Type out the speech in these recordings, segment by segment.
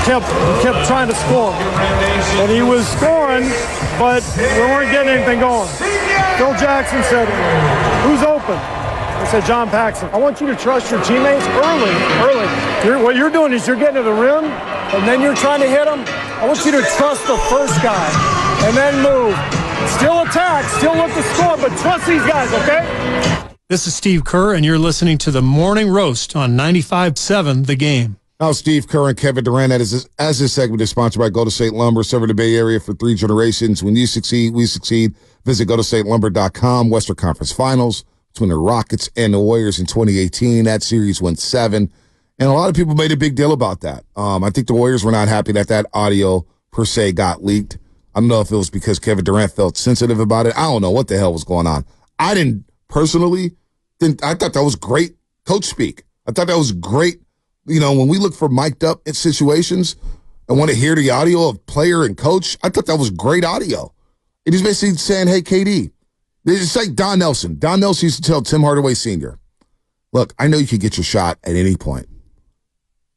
kept trying to score. And he was scoring, but we weren't getting anything going. Phil Jackson said, "Who's open?" I said, "John Paxson." I want you to trust your teammates early. What you're doing is you're getting to the rim, and then you're trying to hit them. I want you to trust the first guy, and then move. Still attack, still look to score, but trust these guys, okay? This is Steve Kerr, and you're listening to the Morning Roast on 95.7 The Game. Now, Steve Kerr and Kevin Durant, as this segment is sponsored by Golden State Lumber, serving the Bay Area for 3 generations. When you succeed, we succeed. Visit GoldenStateLumber.com. Western Conference Finals between the Rockets and the Warriors in 2018. That series went 7, and a lot of people made a big deal about that. I think the Warriors were not happy that audio, per se, got leaked. I don't know if it was because Kevin Durant felt sensitive about it. I don't know what the hell was going on. I didn't personally think. I thought that was great coach speak. I thought that was great. You know, when we look for mic'd up in situations and want to hear the audio of player and coach, I thought that was great audio. And he's basically saying, hey, KD, it's like Don Nelson. Don Nelson used to tell Tim Hardaway Sr., look, I know you could get your shot at any point,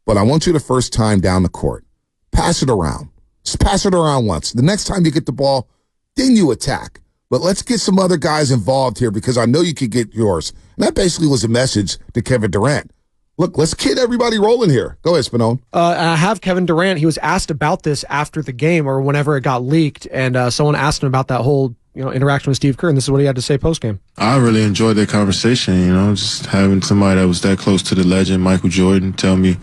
but I want you the first time down the court, pass it around. Just pass it around once. The next time you get the ball, then you attack. But let's get some other guys involved here because I know you could get yours. And that basically was a message to Kevin Durant. Look, let's get everybody rolling here. Go ahead, Spinone. I have Kevin Durant. He was asked about this after the game or whenever it got leaked, and someone asked him about that whole interaction with Steve Kerr, and this is what he had to say post-game. I really enjoyed that conversation, just having somebody that was that close to the legend, Michael Jordan, tell me,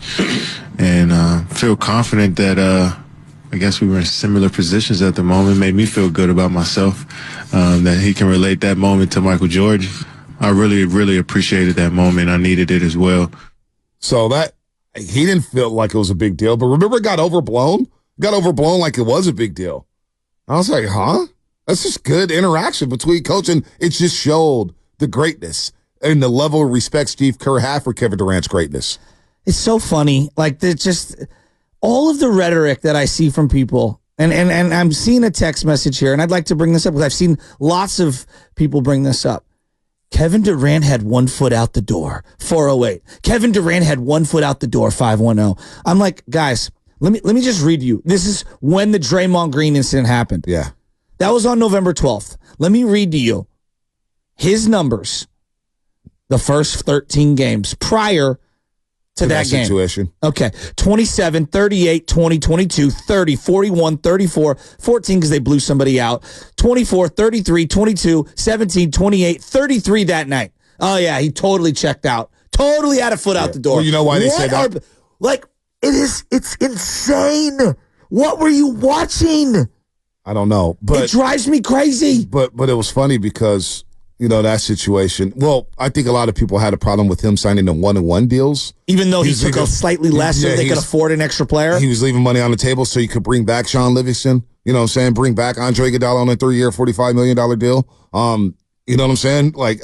and feel confident that I guess we were in similar positions at the moment. Made me feel good about myself, that he can relate that moment to Michael Jordan. I really, really appreciated that moment. I needed it as well. So that he didn't feel like it was a big deal, but remember it got overblown? It got overblown like it was a big deal. I was like, huh? That's just good interaction between coach, and it just showed the greatness and the level of respect Steve Kerr had for Kevin Durant's greatness. It's so funny. Like, just all of the rhetoric that I see from people, and I'm seeing a text message here, and I'd like to bring this up because I've seen lots of people bring this up. Kevin Durant had 1 foot out the door, 408. Kevin Durant had 1 foot out the door, 510. I'm like, guys, let me just read you. This is when the Draymond Green incident happened. Yeah. That was on November 12th. Let me read to you his numbers the first 13 games prior to that game. Situation. Okay. 27, 38, 20, 22, 30, 41, 34, 14 because they blew somebody out. 24, 33, 22, 17, 28, 33 that night. Oh, yeah, he totally checked out. Totally had a foot out the door. Well, you know why they say that? It's insane. What were you watching? I don't know. But it drives me crazy. But it was funny because, that situation. Well, I think a lot of people had a problem with him signing the 1-on-1 deals. Even though he took a slightly less so they could afford an extra player. He was leaving money on the table so you could bring back Sean Livingston. You know what I'm saying? Bring back Andre Iguodala on a 3-year, $45 million deal. You know what I'm saying? Like,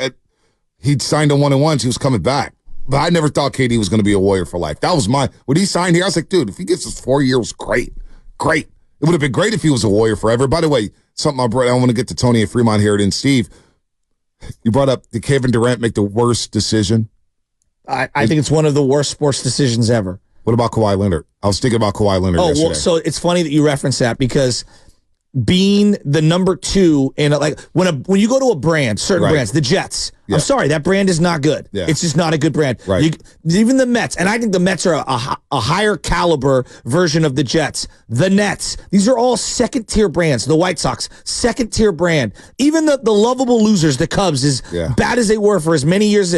he'd signed the 1-on-1s. He was coming back. But I never thought KD was going to be a Warrior for life. That was when he signed here, I was like, dude, if he gets his 4 years, great. Great. It would have been great if he was a Warrior forever. By the way, something I want to get to Tony and Fremont here. And Steve, you brought up, did Kevin Durant make the worst decision? I think it's one of the worst sports decisions ever. What about Kawhi Leonard? I was thinking about Kawhi Leonard yesterday. Well, so it's funny that you reference that because being the number 2 in when you go to a brand, certain brands, the Jets. Yeah. I'm sorry, that brand is not good. Yeah. It's just not a good brand. Right. Even the Mets, and I think the Mets are a higher caliber version of the Jets. The Nets, these are all second-tier brands. The White Sox, second-tier brand. Even the lovable losers, the Cubs, as bad as they were for as many years,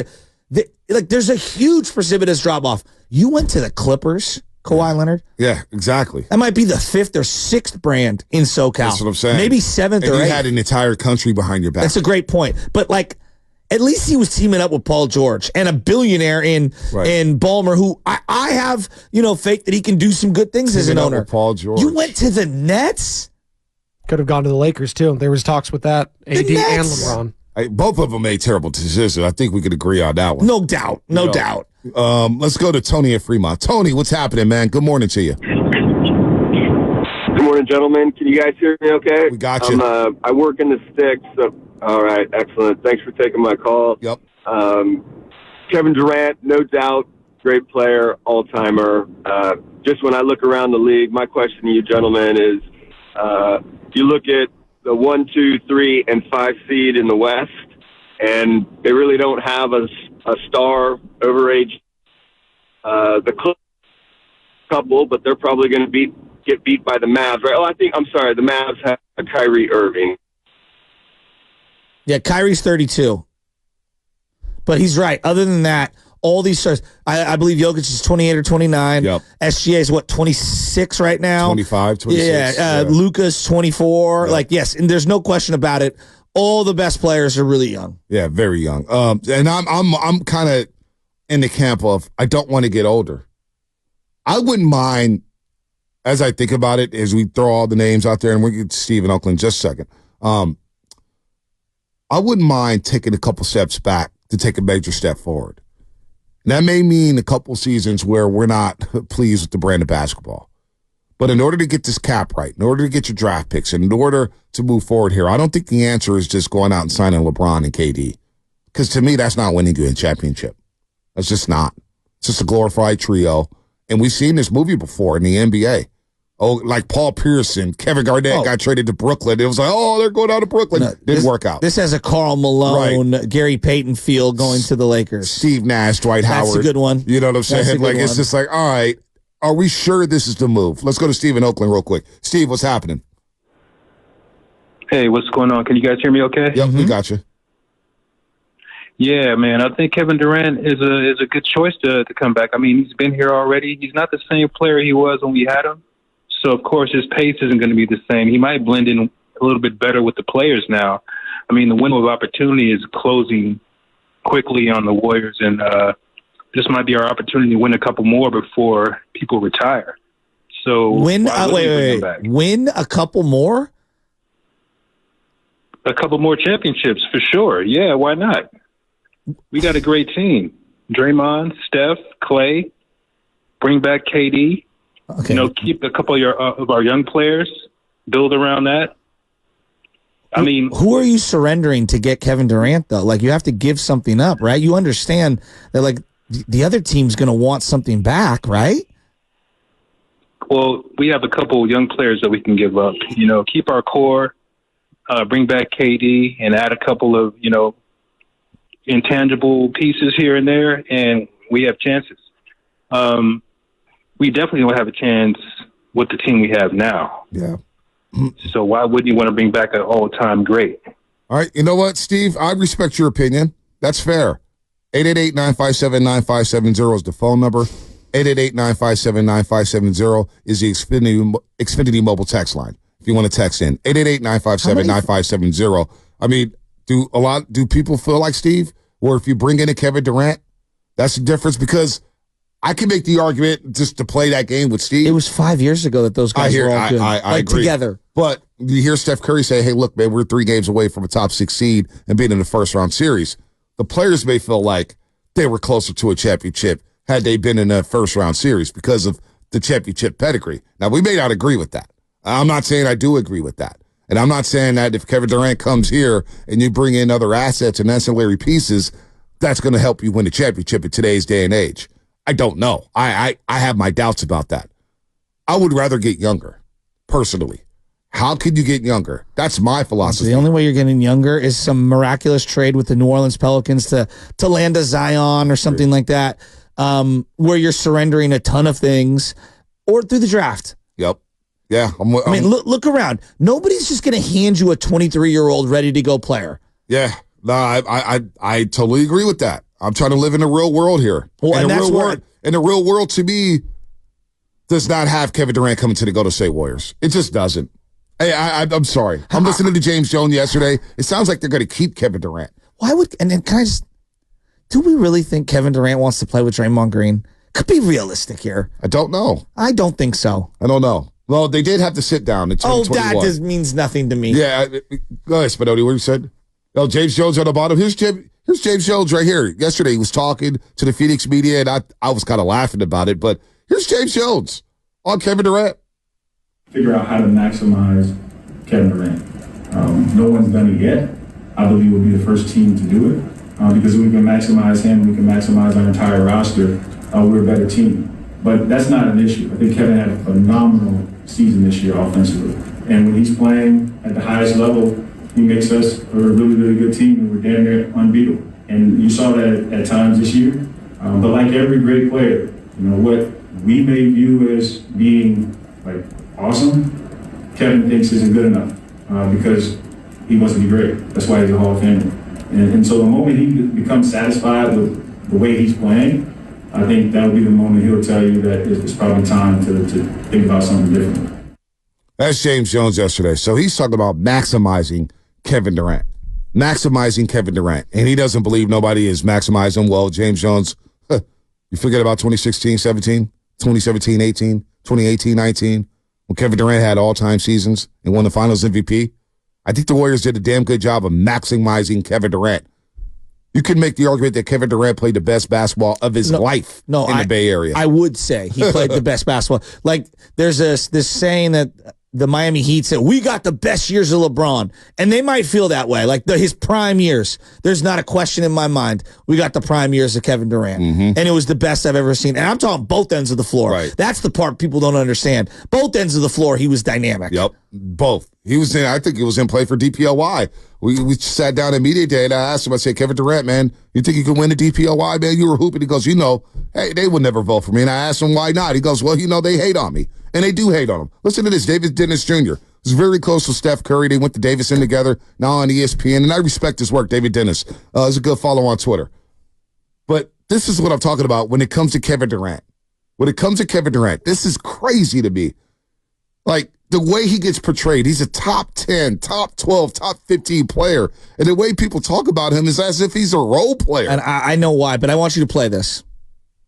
there's a huge precipitous drop-off. You went to the Clippers, Kawhi Leonard? Yeah, exactly. That might be the 5th or 6th brand in SoCal. That's what I'm saying. Maybe 7th or 8th. And you had an entire country behind your back. That's a great point. But, at least he was teaming up with Paul George and a billionaire in Ballmer, who I have, faith that he can do some good things as an owner. With Paul George. You went to the Nets? Could have gone to the Lakers, too. There was talks with that, AD and LeBron. Both of them made terrible decisions. I think we could agree on that one. No doubt. No doubt. Let's go to Tony at Fremont. Tony, what's happening, man? Good morning to you. Good morning, gentlemen. Can you guys hear me okay? We got you. I work in the sticks. So, all right, excellent. Thanks for taking my call. Yep. Kevin Durant, no doubt, great player, all-timer. Just when I look around the league, my question to you gentlemen is, you look at the 1, 2, 3, and 5 seed in the West, and they really don't have a star overage. The couple, but they're probably going to get beat by the Mavs, right? Oh, the Mavs have Kyrie Irving. Yeah, Kyrie's 32. But he's right. Other than that, all these stars, I believe Jokic is 28 or 29. Yep. SGA is 26 right now? 25, 26. Yeah, Luka's 24. Yep. Yes, and there's no question about it. All the best players are really young. Yeah, very young. And I'm kind of in the camp of I don't want to get older. I wouldn't mind, as I think about it, as we throw all the names out there, and we'll get to Steve in Oakland in just a second. I wouldn't mind taking a couple steps back to take a major step forward. And that may mean a couple seasons where we're not pleased with the brand of basketball. But in order to get this cap right, in order to get your draft picks, and in order to move forward here, I don't think the answer is just going out and signing LeBron and KD. Because to me, that's not winning you a championship. That's just not. It's just a glorified trio. And we've seen this movie before in the NBA. Oh, like Paul Pierce and Kevin Garnett got traded to Brooklyn. It was like, oh, they're going out to Brooklyn. Didn't work out. This has a Karl Malone, Gary Payton feel going to the Lakers. Steve Nash, Dwight Howard. That's a good one. You know what I'm saying? Like, it's just like, all right, are we sure this is the move? Let's go to Steve in Oakland real quick. Steve, what's happening? Hey, what's going on? Can you guys hear me okay? Yep, we got you. Yeah, man, I think Kevin Durant is a good choice to come back. I mean, he's been here already. He's not the same player he was when we had him. So, of course, his pace isn't going to be the same. He might blend in a little bit better with the players now. I mean, the window of opportunity is closing quickly on the Warriors, and this might be our opportunity to win a couple more before people retire. So, win a couple more? A couple more championships, for sure. Yeah, why not? We got a great team. Draymond, Steph, Clay, bring back KD. Okay. Keep a couple of our young players, build around that. I mean, who are you surrendering to get Kevin Durant, though? Like, you have to give something up, right? You understand that, like, the other team's going to want something back, right? Well, we have a couple young players that we can give up. Keep our core, bring back KD, and add a couple of, intangible pieces here and there, and we have chances. We definitely don't have a chance with the team we have now. Yeah. So why wouldn't you want to bring back an all-time great? All right. You know what, Steve? I respect your opinion. That's fair. 888-957-9570 is the phone number. 888-957-9570 is the Xfinity mobile text line. If you want to text in. 888-957-9570. I mean, do people feel like, Steve, or if you bring in a Kevin Durant, that's the difference? Because I can make the argument just to play that game with Steve. It was 5 years ago that those guys were all good. I agree. Together. But you hear Steph Curry say, hey, look, man, we're 3 games away from a top 6 seed and being in the first-round series. The players may feel like they were closer to a championship had they been in a first-round series because of the championship pedigree. Now, we may not agree with that. I'm not saying I do agree with that. And I'm not saying that if Kevin Durant comes here and you bring in other assets and ancillary pieces, that's going to help you win the championship in today's day and age. I don't know. I have my doubts about that. I would rather get younger, personally. How can you get younger? That's my philosophy. The only way you're getting younger is some miraculous trade with the New Orleans Pelicans to land a Zion or something like that, where you're surrendering a ton of things, or through the draft. Yep. Yeah. I mean, look around. Nobody's just going to hand you a 23-year-old ready to go player. Yeah. No, I totally agree with that. I'm trying to live in the real world here. Well, and the real world, to me, does not have Kevin Durant coming to the Golden State Warriors. It just doesn't. Hey, I'm sorry. I'm listening to James Jones yesterday. It sounds like they're going to keep Kevin Durant. Why would? And then do we really think Kevin Durant wants to play with Draymond Green? Could be realistic here. I don't know. I don't think so. I don't know. Well, they did have to sit down in 2021. That just means nothing to me. Yeah. Go ahead, Spinodi. What you said? Oh, James Jones on the bottom. Here's James Jones right here. Yesterday he was talking to the Phoenix media, and I was kind of laughing about it. But here's James Jones on Kevin Durant. Figure out how to maximize Kevin Durant. No one's done it yet. I believe we'll be the first team to do it because we can maximize him. We can maximize our entire roster. we're a better team. But that's not an issue. I think Kevin had a phenomenal season this year offensively. And when he's playing at the highest level, he makes us a really, really good team, and we're damn near unbeatable. And you saw that at times this year. But like every great player, what we may view as being like awesome, Kevin thinks isn't good enough because he wants to be great. That's why he's a Hall of Famer. And so the moment he becomes satisfied with the way he's playing, I think that'll be the moment he'll tell you that it's probably time to think about something different. That's James Jones yesterday. So he's talking about maximizing Kevin Durant. Maximizing Kevin Durant. And he doesn't believe nobody is maximizing. Well, James Jones, you forget about 2016-17, 2017-18, 2018-19, when Kevin Durant had all-time seasons and won the Finals MVP. I think the Warriors did a damn good job of maximizing Kevin Durant. You could make the argument that Kevin Durant played the best basketball of his life in the Bay Area. I would say he played the best basketball. Like, there's this saying that the Miami Heat said, we got the best years of LeBron. And they might feel that way. Like his prime years. There's not a question in my mind. We got the prime years of Kevin Durant. And it was the best I've ever seen. And I'm talking both ends of the floor. Right. That's the part people don't understand. Both ends of the floor, he was dynamic. Yep, both. He was in, I think he was in play for DPOY. We sat down at media day and I asked him, I said, Kevin Durant, man, you think you can win the DPOY, man? You were hooping. He goes, hey, they would never vote for me. And I asked him why not. He goes, well, they hate on me. And they do hate on him. Listen to this. David Dennis Jr. was very close with Steph Curry. They went to Davidson together, now on ESPN. And I respect his work, David Dennis. He's a good follow on Twitter. But this is what I'm talking about when it comes to Kevin Durant. When it comes to Kevin Durant, this is crazy to me. Like, the way he gets portrayed, he's a top 10, top 12, top 15 player. And the way people talk about him is as if he's a role player. And I know why, but I want you to play this.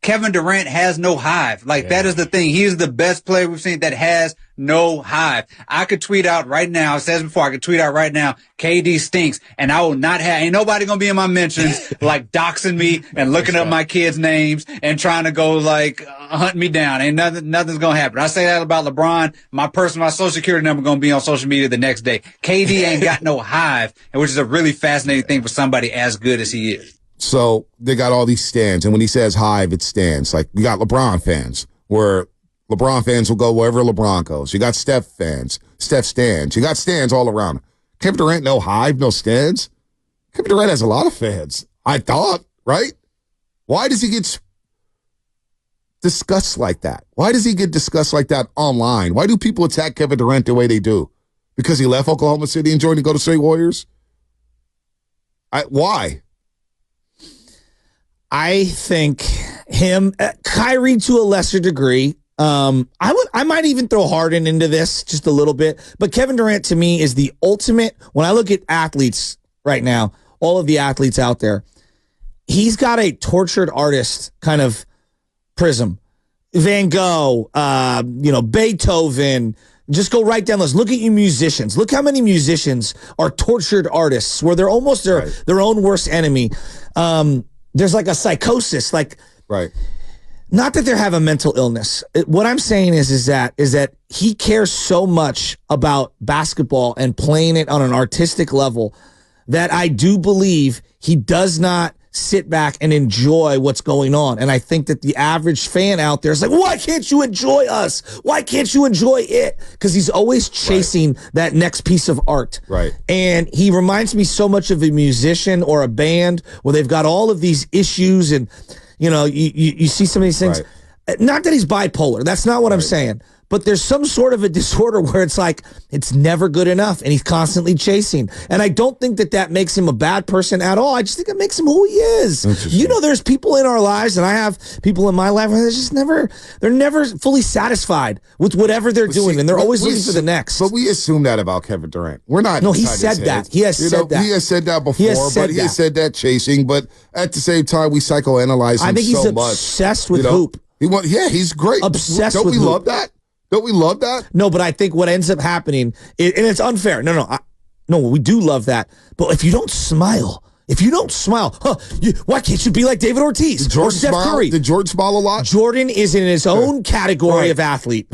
Kevin Durant has no hive. That is the thing. He's the best player we've seen that has no hive. I could tweet out right now, it says before, I could tweet out right now, KD stinks, and I will not have, ain't nobody gonna be in my mentions, doxing me and looking up my kids' names and trying to go, hunt me down. Ain't nothing's gonna happen. I say that about LeBron, my social security number gonna be on social media the next day. KD ain't got no hive, which is a really fascinating thing for somebody as good as he is. So they got all these stands, and when he says hive, it stands. Like, you got LeBron fans, where LeBron fans will go wherever LeBron goes. You got Steph fans, Steph stands. You got stands all around. Kevin Durant, no hive, no stands. Kevin Durant has a lot of fans, I thought, right? Why does he get discussed like that? Why does he get discussed like that online? Why do people attack Kevin Durant the way they do? Because he left Oklahoma City and joined the Golden State Warriors? Why? I think Kyrie to a lesser degree. I might even throw Harden into this just a little bit, but Kevin Durant to me is the ultimate. When I look at athletes right now, all of the athletes out there, he's got a tortured artist kind of prism. Van Gogh, Beethoven. Just go right down the list. Look at you musicians. Look how many musicians are tortured artists where they're almost their own worst enemy. There's like a psychosis, right. Not that they have a mental illness. What I'm saying is that he cares so much about basketball and playing it on an artistic level that I do believe he does not sit back and enjoy what's going on. And I think that the average fan out there is like, why can't you enjoy us? Why can't you enjoy it? Because he's always chasing that next piece of art. Right. And he reminds me so much of a musician or a band where they've got all of these issues and, you see some of these things. Right. Not that he's bipolar. That's not what I'm saying. But there's some sort of a disorder where it's like, it's never good enough, and he's constantly chasing. And I don't think that makes him a bad person at all. I just think it makes him who he is. There's people in our lives, and I have people in my life where they're never fully satisfied with whatever they're doing, and they're always looking for the next. But we assume that about Kevin Durant. We're not. No, he said that. He has said that. He has said that before, he has said that chasing, but at the same time, we psychoanalyze him so much. I think he's obsessed with hoop. He's great. Obsessed with hoop. Don't we love that? Don't we love that? No, but I think what ends up happening, and it's unfair. No, we do love that. But if you don't smile, If you don't smile, why can't you be like David Ortiz or Steph Curry? Did Jordan smile a lot? Jordan is in his own category of athlete.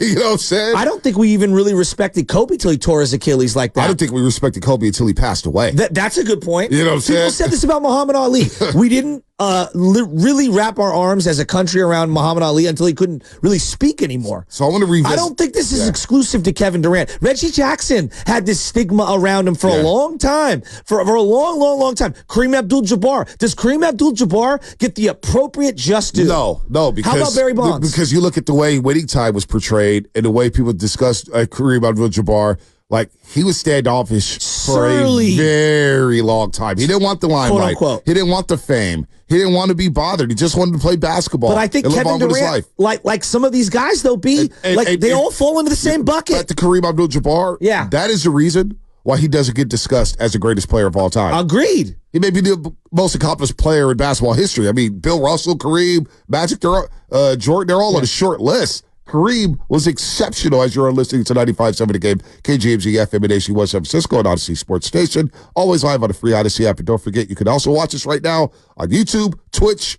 You know what I'm saying? I don't think we even really respected Kobe till he tore his Achilles like that. I don't think we respected Kobe until he passed away. That's a good point. You know what I'm saying? People said this about Muhammad Ali. We didn't really wrap our arms as a country around Muhammad Ali until he couldn't really speak anymore. So I want to revisit. I don't think this is exclusive to Kevin Durant. Reggie Jackson had this stigma around him for a long time. For a long time. Kareem Abdul-Jabbar. Does Kareem Abdul-Jabbar get the appropriate just due? No. Because, how about Barry Bonds? Because you look at the way Winning Time was portrayed and the way people discussed Kareem Abdul-Jabbar. Like, he was standoffish for a very long time. He didn't want the limelight. He didn't want the fame. He didn't want to be bothered. He just wanted to play basketball. But I think Kevin Durant, like some of these guys, though, they all fall into the same bucket. But the Kareem Abdul-Jabbar, that is the reason why he doesn't get discussed as the greatest player of all time. Agreed. He may be the most accomplished player in basketball history. I mean, Bill Russell, Kareem, Magic, Jordan, they're all on a short list. Kareem was exceptional as you're listening to 95.7 The Game, KGMZ FM in AC1 San Francisco and Odyssey Sports Station. Always live on the free Odyssey app. And don't forget, you can also watch us right now on YouTube, Twitch,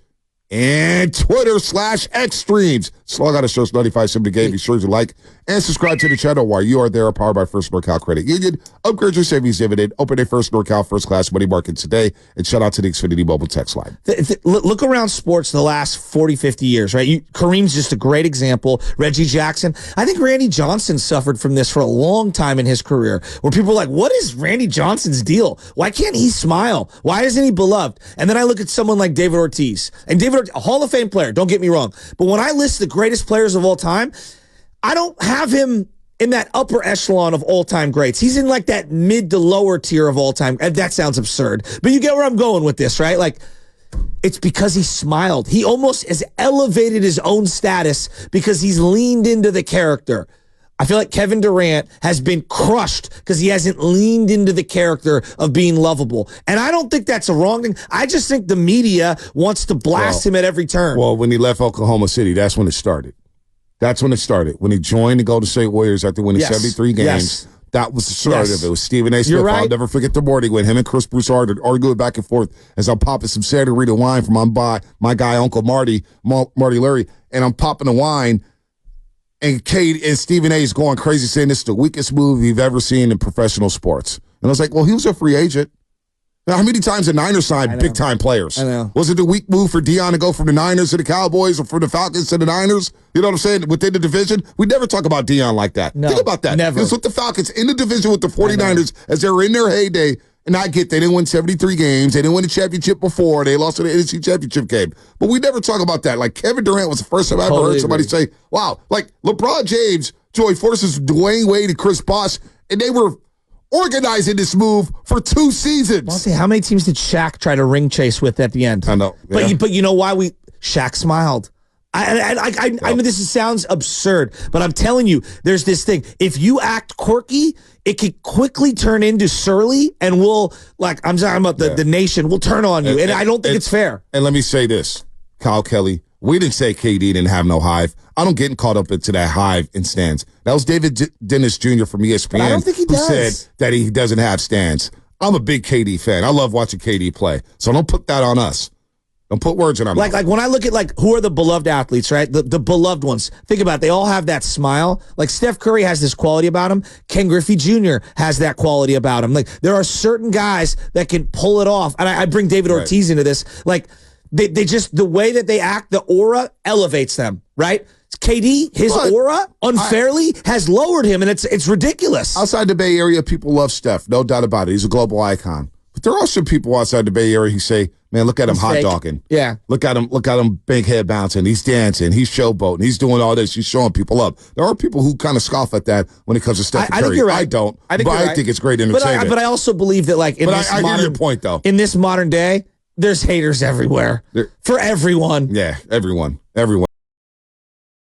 and Twitter/X streams. So log on to Search 95.7 The Game. Be sure to like and subscribe to the channel while you are there. Powered by First NorCal Credit Union. Upgrade your savings dividend. Open a First NorCal First Class Money Market today. And shout out to the Xfinity Mobile text line. Look around sports the last 40, 50 years, right? Kareem's just a great example. Reggie Jackson. I think Randy Johnson suffered from this for a long time in his career, where people were like, what is Randy Johnson's deal? Why can't he smile? Why isn't he beloved? And then I look at someone like David Ortiz. And David Ortiz, a Hall of Fame player, don't get me wrong. But when I list the greatest players of all time, I don't have him in that upper echelon of all-time greats. He's in like that mid to lower tier of all time. That sounds absurd. But you get where I'm going with this, right? Like, it's because he smiled. He almost has elevated his own status because he's leaned into the character. I feel like Kevin Durant has been crushed because he hasn't leaned into the character of being lovable. And I don't think that's a wrong thing. I just think the media wants to blast him at every turn. Well, when he left Oklahoma City, that's when it started. That's when it started. When he joined the Golden State Warriors after winning 73 games, that was the start of it. It was Stephen A. Smith. I'll never forget the morning when him and Chris Broussard arguing back and forth as I'm popping some Santa Rita wine from my guy, Uncle Marty Larry, and I'm popping the wine. And Kate and Stephen A. is going crazy saying this is the weakest move you've ever seen in professional sports. And I was like, well, he was a free agent. Now, how many times the Niners signed big-time players? I know. Was it the weak move for Deion to go from the Niners to the Cowboys or from the Falcons to the Niners? You know what I'm saying? Within the division? We never talk about Deion like that. No, think about that. Never. He was with the Falcons in the division with the 49ers as they were in their heyday. And I get they didn't win 73 games. They didn't win a championship before. They lost in the NFC Championship game. But we never talk about that. Like, Kevin Durant was the first time I ever heard somebody say, wow, like LeBron James joined forces with Dwayne Wade and Chris Bosh, and they were organizing this move for 2 seasons. Well, see, how many teams did Shaq try to ring chase with at the end? I know. Yeah. But you know why Shaq smiled? I know this sounds absurd, but I'm telling you, there's this thing. If you act quirky, it could quickly turn into surly, and we'll, like, I'm talking about the nation, will turn on you. And I don't think it's fair. And let me say this, Kyle Kelly, we didn't say KD didn't have no hive. I don't get caught up into that hive in stands. That was David Dennis Jr. from ESPN but I don't think he who said that he doesn't have stands. I'm a big KD fan. I love watching KD play. So don't put that on us. Don't put words in our mouth. Like when I look at like who are the beloved athletes, right? The beloved ones. Think about it. They all have that smile. Like Steph Curry has this quality about him. Ken Griffey Jr. has that quality about him. Like there are certain guys that can pull it off. And I bring David Ortiz into this. Like they just, the way that they act, the aura elevates them, right? KD, his aura unfairly has lowered him, and it's ridiculous. Outside the Bay Area, people love Steph. No doubt about it. He's a global icon. But there are some people outside the Bay Area who say, man, look at him hot dogging. Yeah. Look at him big head bouncing. He's dancing. He's showboating. He's doing all this. He's showing people up. There are people who kind of scoff at that when it comes to Steph Curry. I think you're right. I don't. I think it's great entertainment. But I also believe that, like, I hear your point, though. In this modern day, there's haters everywhere. For everyone. Yeah, everyone.